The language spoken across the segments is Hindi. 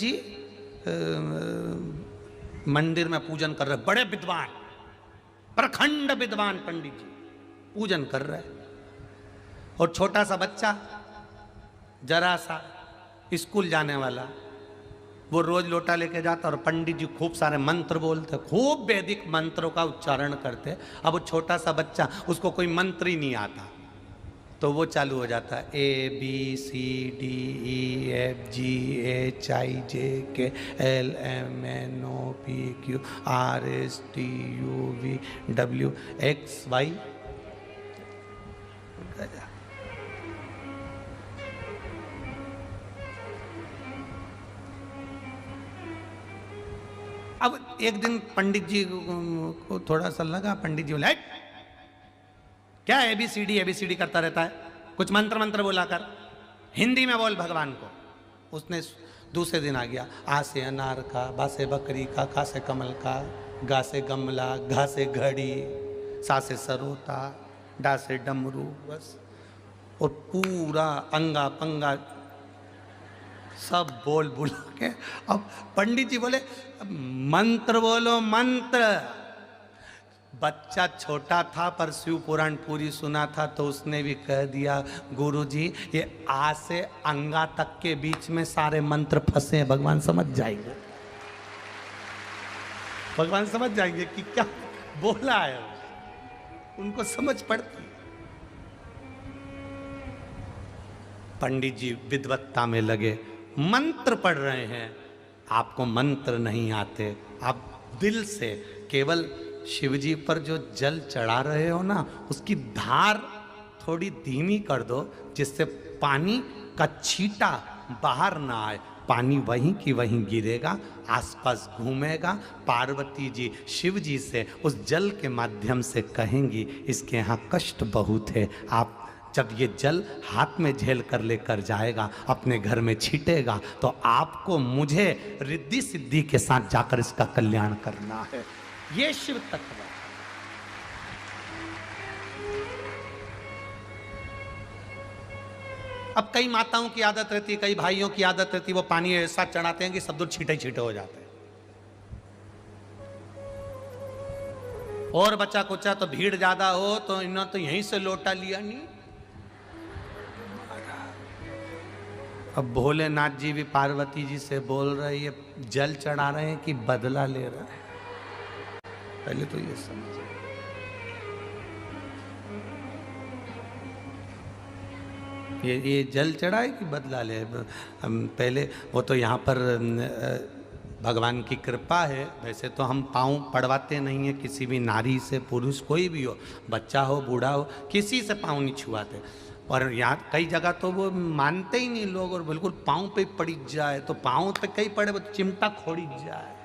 जी मंदिर में पूजन कर रहे, बड़े विद्वान, प्रखंड विद्वान पंडित जी पूजन कर रहे, और छोटा सा बच्चा जरा सा स्कूल जाने वाला, वो रोज लोटा लेके जाता और पंडित जी खूब सारे मंत्र बोलते, खूब वैदिक मंत्रों का उच्चारण करते। अब वो छोटा सा बच्चा, उसको कोई मंत्र ही नहीं आता, तो वो चालू हो जाता है ABCDEFGHIJKLMNOPQRSTUVWXY। अब एक दिन पंडित जी को थोड़ा सा लगा, पंडित जी बोले क्या ABCD करता रहता है, कुछ मंत्र बोला कर, हिंदी में बोल भगवान को। उसने दूसरे दिन आ गया, आ से अनार का, बा से बकरी का, का से कमल का, गा से गमला, घा से घड़ी, सा से सरोता, डा से डमरू, बस। और पूरा अंगा पंगा सब बोल बुला के, अब पंडित जी बोले मंत्र बोलो मंत्र। बच्चा छोटा था पर शिव पुराण पूरी सुना था, तो उसने भी कह दिया गुरुजी ये आ से अंगा तक के बीच में सारे मंत्र फंसे हैं, भगवान समझ जाएंगे, भगवान समझ जाएंगे कि क्या बोला है, उनको समझ पड़ती। पंडित जी विद्वत्ता में लगे, मंत्र पढ़ रहे हैं। आपको मंत्र नहीं आते, आप दिल से केवल शिवजी पर जो जल चढ़ा रहे हो ना, उसकी धार थोड़ी धीमी कर दो, जिससे पानी का छींटा बाहर ना आए, पानी वहीं की वहीं गिरेगा, आसपास घूमेगा। पार्वती जी शिव जी से उस जल के माध्यम से कहेंगी इसके यहाँ कष्ट बहुत है, आप जब ये जल हाथ में झेल कर लेकर जाएगा, अपने घर में छीटेगा, तो आपको मुझे रिद्धि सिद्धि के साथ जाकर इसका कल्याण करना है। ये शिव तत्व। अब कई माताओं की आदत रहती है, कई भाइयों की आदत रहती है, वो पानी ऐसा चढ़ाते हैं कि सब दूर छीटे छीटे हो जाते हैं। और बच्चा कुचा तो भीड़ ज्यादा हो तो इन्होंने तो यहीं से लोटा लिया नहीं। अब भोलेनाथ जी भी पार्वती जी से बोल रहे, ये जल चढ़ा रहे हैं कि बदला ले रहे हैं, पहले तो ये समझ। ये जल चढ़ाए कि बदला ले, पहले वो तो यहाँ पर भगवान की कृपा है। वैसे तो हम पाँव पड़वाते नहीं है किसी भी नारी से, पुरुष कोई भी हो, बच्चा हो बूढ़ा हो, किसी से पाँव नहीं छुआते। और यहाँ कई जगह तो वो मानते ही नहीं लोग, और बिल्कुल पाँव पे पड़ी जाए तो पाँव पे कहीं पड़े तो चिमटा खोड़ी जाए।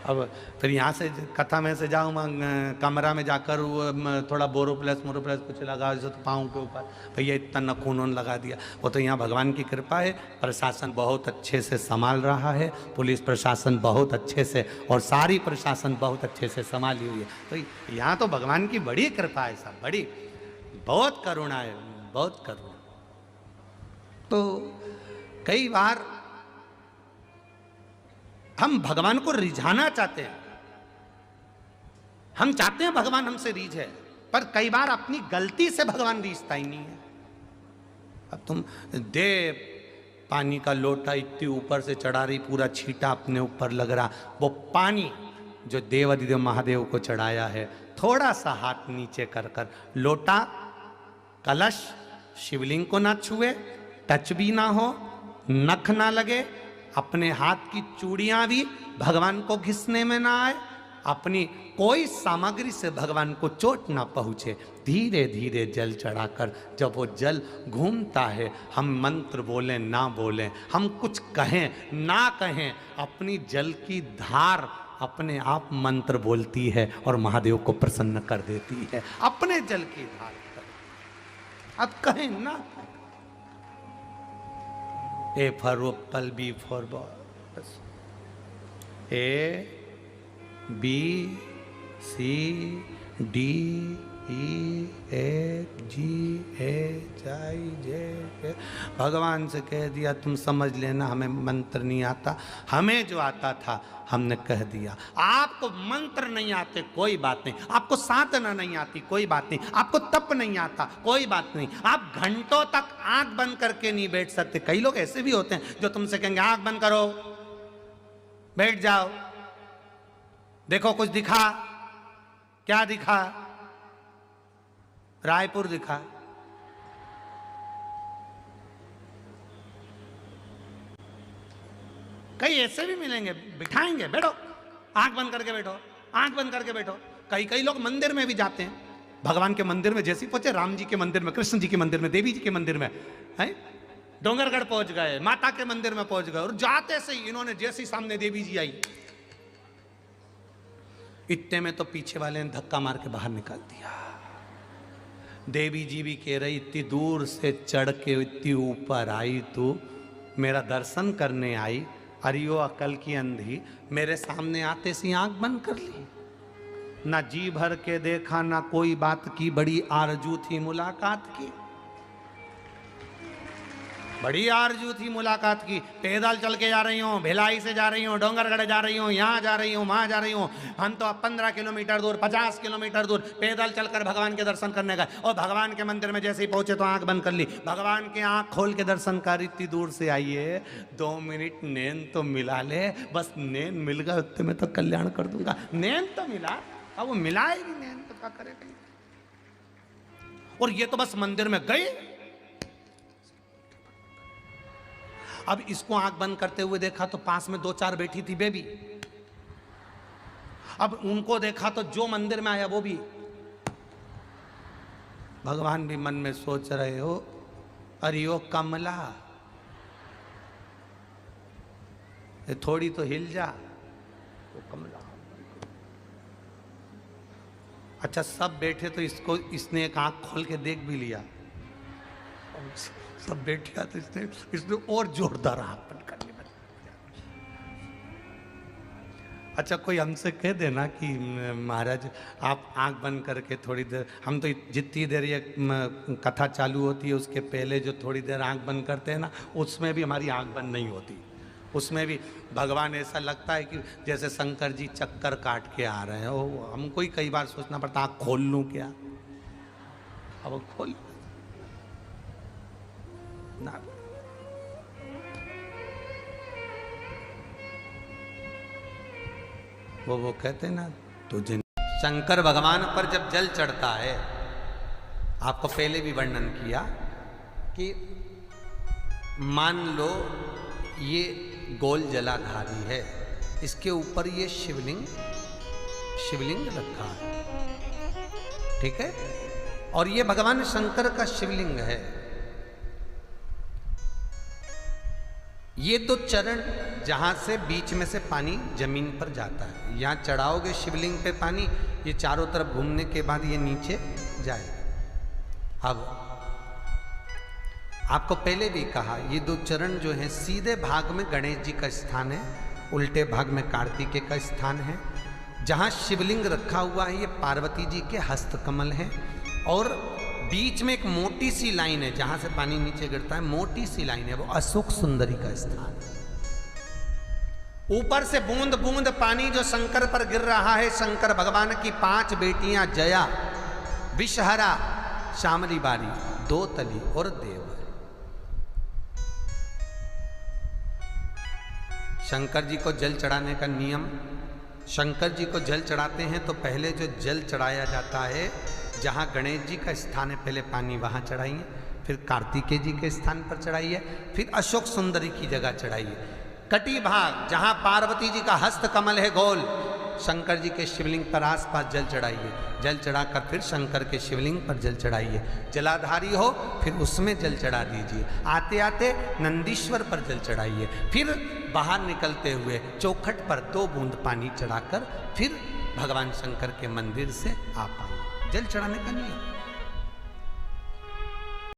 अब फिर यहाँ से कथा में से जाऊँ कमरा में जाकर वो थोड़ा बोरोप्लस कुछ लगा तो पाँव के ऊपर, भैया इतना नखून लगा दिया। वो तो यहाँ भगवान की कृपा है, प्रशासन बहुत अच्छे से संभाल रहा है, पुलिस प्रशासन बहुत अच्छे से, और सारी प्रशासन बहुत अच्छे से संभाली हुई है। तो यहाँ तो भगवान की बड़ी कृपा है साहब, बड़ी बहुत करुणा है, बहुत करुणा। तो कई बार हम भगवान को रिझाना चाहते हैं, हम चाहते हैं भगवान हमसे रीझे, पर कई बार अपनी गलती से भगवान रीझता ही नहीं है। अब तुम दे पानी का लोटा इतनी ऊपर से चढ़ा रही, पूरा छींटा अपने ऊपर लग रहा, वो पानी जो देवाधिदेव महादेव को चढ़ाया है, थोड़ा सा हाथ नीचे कर कर, लोटा कलश शिवलिंग को ना छुए, टच भी ना हो, नख ना लगे, अपने हाथ की चूड़ियां भी भगवान को घिसने में ना आए, अपनी कोई सामग्री से भगवान को चोट ना पहुंचे, धीरे धीरे जल चढ़ाकर जब वो जल घूमता है, हम मंत्र बोलें ना बोलें, हम कुछ कहें ना कहें, अपनी जल की धार अपने आप मंत्र बोलती है और महादेव को प्रसन्न कर देती है, अपने जल की धार। अब कहें ना, A for apple, B for ball, A B C D ई ए जी ए जाई जे के। भगवान से कह दिया तुम समझ लेना, हमें मंत्र नहीं आता, हमें जो आता था हमने कह दिया। आपको मंत्र नहीं आते कोई बात नहीं, आपको साधना नहीं आती कोई बात नहीं, आपको तप नहीं आता कोई बात नहीं, आप घंटों तक आंख बंद करके नहीं बैठ सकते। कई लोग ऐसे भी होते हैं जो तुमसे कहेंगे आंख बंद करो, बैठ जाओ, देखो कुछ दिखा। क्या दिखा? रायपुर दिखा। कई ऐसे भी मिलेंगे, बिठाएंगे, बैठो, आंख बंद करके बैठो, आंख बंद करके बैठो। कई लोग मंदिर में भी जाते हैं, भगवान के मंदिर में जैसे पहुंचे, राम जी के मंदिर में, कृष्ण जी के मंदिर में, देवी जी के मंदिर में, है डोंगरगढ़ पहुंच गए, माता के मंदिर में पहुंच गए, और जाते से ही इन्होंने जैसे सामने देवी जी आई, इतने में तो पीछे वाले ने धक्का मार के बाहर निकाल दिया। देवी जी भी कह रही इतनी दूर से चढ़ के इतनी ऊपर आई, तू मेरा दर्शन करने आई, अरियो अकल की अंधी, मेरे सामने आते सी आंख बंद कर ली, ना जी भर के देखा, ना कोई बात की, बड़ी आरजू थी मुलाकात की, बड़ी आरजू थी मुलाकात की। पैदल चल के जा रही हूँ, भिलाई से जा रही हूँ, डोंगरगढ़ जा रही हूँ, यहाँ जा रही हूँ, वहाँ जा रही हूँ, हम तो अब 15 किलोमीटर दूर, 50 किलोमीटर दूर पैदल चलकर भगवान के दर्शन करने गए, और भगवान के मंदिर में जैसे ही पहुंचे तो आंख बंद कर ली। भगवान के आंख खोल के दर्शन कर, इतनी दूर से आइए, 2 मिनट नैन तो मिला ले, बस नैन मिल गए उतने में तो कल्याण कर दूंगा। नैन तो मिला, अब वो मिला ही नहीं, नैन तो क्या करेगा। और ये तो बस मंदिर में गए। अब इसको आंख बंद करते हुए देखा तो पास में 2-4 बैठी थी बेबी। अब उनको देखा तो जो मंदिर में आया वो भी। भगवान भी मन में सोच रहे हो, अरे ओ कमला, ये थोड़ी तो हिल जा। वो कमला, अच्छा सब बैठे तो इसने एक आंख खोल के देख भी लिया। सब बैठा तो इसने और जोरदार हाथ कर लिया। अच्छा कोई हमसे कह देना कि महाराज आप आंख बंद करके थोड़ी देर, हम तो जितनी देर ये कथा चालू होती है उसके पहले जो थोड़ी देर आंख बंद करते हैं ना, उसमें भी हमारी आंख बंद नहीं होती। उसमें भी भगवान ऐसा लगता है कि जैसे शंकर जी चक्कर काट के आ रहे हैं। वो हमको ही कई बार सोचना पड़ता आंख खोल लूँ क्या, अब खोल ना। वो कहते ना, तुझे शंकर भगवान पर जब जल चढ़ता है, आपको पहले भी वर्णन किया कि मान लो ये गोल जलाधारी है, इसके ऊपर ये शिवलिंग रखा है, ठीक है, और ये भगवान शंकर का शिवलिंग है। ये तो चरण जहां से बीच में से पानी जमीन पर जाता है, यहां चढ़ाओगे शिवलिंग पे पानी, ये चारों तरफ घूमने के बाद ये नीचे जाएगा। अब आपको पहले भी कहा, ये 2 चरण जो हैं, सीधे भाग में गणेश जी का स्थान है, उल्टे भाग में कार्तिकेय का स्थान है। जहां शिवलिंग रखा हुआ है ये पार्वती जी के हस्तकमल हैं, और बीच में एक मोटी सी लाइन है जहां से पानी नीचे गिरता है, मोटी सी लाइन है, वो अशोक सुंदरी का स्थान है। ऊपर से बूंद बूंद पानी जो शंकर पर गिर रहा है, शंकर भगवान की 5 बेटियां जया, विषहरा, शामली बारी, 2 तली और देव। शंकर जी को जल चढ़ाने का नियम, शंकर जी को जल चढ़ाते हैं तो पहले जो जल चढ़ाया जाता है, जहाँ गणेश जी का स्थान है पहले पानी वहाँ चढ़ाइए, फिर कार्तिकेय जी के स्थान पर चढ़ाइए, फिर अशोक सुंदरी की जगह चढ़ाइए। कटी भाग जहाँ पार्वती जी का हस्त कमल है गोल, शंकर जी के शिवलिंग पर आसपास जल चढ़ाइए। जल चढ़ाकर फिर शंकर के शिवलिंग पर जल चढ़ाइए। जलाधारी हो फिर उसमें जल चढ़ा दीजिए। आते आते नंदीश्वर पर जल चढ़ाइए। फिर बाहर निकलते हुए चौखट पर 2 बूंद पानी चढ़ाकर फिर भगवान शंकर के मंदिर से आ पाइए। जल चढ़ाने का नियम।